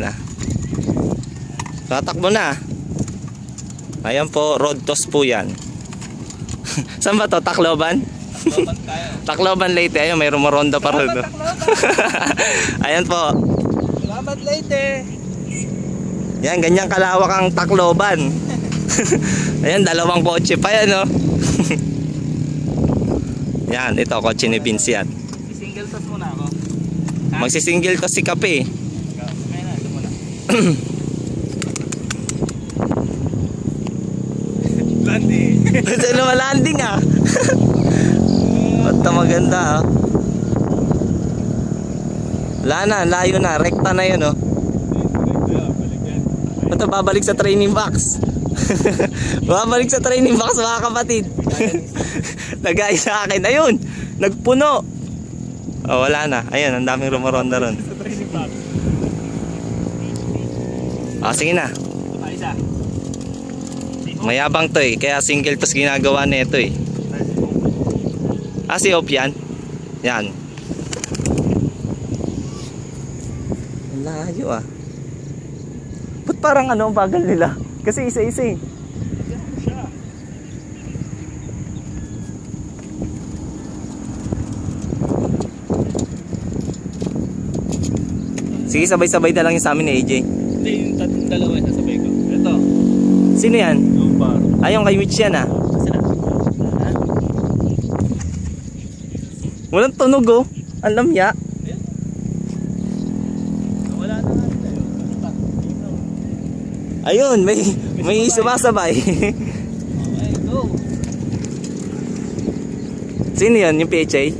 natin Tatakbo na. Ayan po, road toss po yan. Saan ba to? Tacloban? Tacloban tayo. Tacloban Leyte. Ayun, may rumoronda pa rin. Ayan po. Salamat Leyte. Yan, ganyan kalawak ang Tacloban. Ayan, dalawang kotse pa yan, no? Yan, ito, kotse ni Vince yan. Single toss muna ako. Magsisingle toss si Kape. Kaya na, ito muna. Landing. Gusto naman landing Basta maganda Wala na, layo na, rekta na yun Basta babalik sa training box. Babalik sa training box mga kapatid. Nagaya sa akin, ayun, nagpuno. Wala na, ayun, ang daming rumoronda ron. Sa training box. Sige na. Isa. Mayabang to kaya single toss ginagawa nito si Op yan. Yan. Layo Ba't parang ang bagal nila? Kasi isa-isa Sige, sabay-sabay na lang yung sa amin ni AJ. Hindi, yung dalawa yung sasabay ko. Ito. Sino yan? Yung bar. Ayong kay Mitch yan Sila. Walang tunog Ang lamya. Wala na nga tayo. Ayun, may sumasabay. Okay, go. Sino yan? Yung PHA?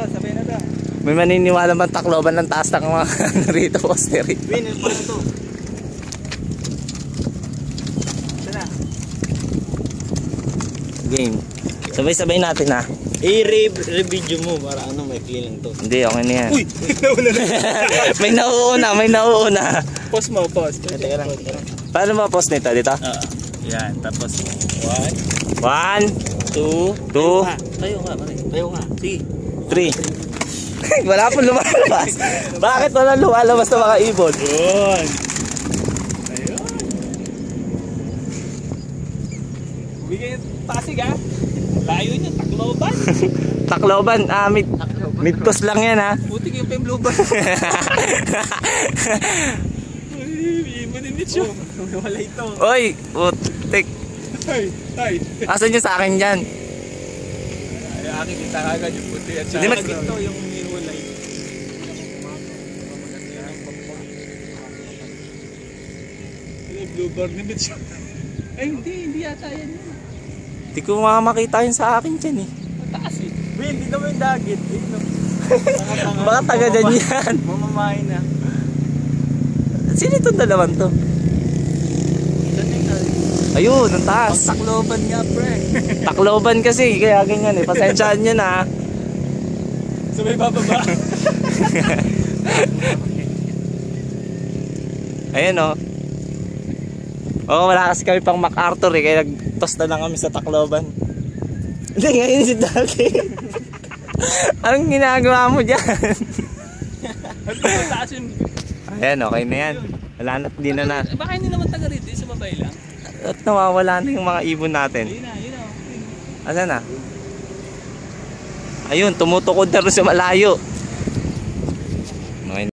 Sabay na to. May maniniwala bang Tacloban ng taas ng mga rito poster? Win, pa na to. Sana. Game. Sabay-sabay natin I-review mo para may feeling to. Hindi, okay na yan. Uy! Nauna na. may nauuna. Pause mo, pause. Teka lang. Paano ba post nito? Dito? Yan, tapos 1, 2, 2, tayo nga, pare. Tayo nga. Sige. 3. Wala pong lumalabas. Bakit wala lumalabas ng mga ibon? Yun. Ayun. Bigay yung Pasig Layo niya, Tacloban. Tacloban, midtos lang yan Buti yung Pembluban. Maninit siya. Wala ito. Oy, putik. Ay. Asan nyo sa akin dyan? Ay, akin kita kagad yung puti at Hindi saka ito yung niwalay. Bluebird ni Mitch. Ay, hindi yata yan. Hindi ko makita yun sa akin dyan Mataas hindi naman yung dagit. Baka taga dyan yan. Mamamahin na. Sino itong dalawan to? Ayun, ang taas. Tacloban nga, pre. Tacloban kasi, kaya ganyan Pasensyaan nyo na. Sabay bababa. Ayun wala kasi kami pang MacArthur kaya nag-toss na lang kami sa Tacloban. Hindi, ngayon si Dati. Anong ginagawa mo dyan? Ayan, okay na yan. Wala na, di na. Baka hindi naman taga rito, sa babay lang. At nawawala na yung mga ibon natin. Yun na. Asan na? Ayun, tumutukod na rin sa malayo.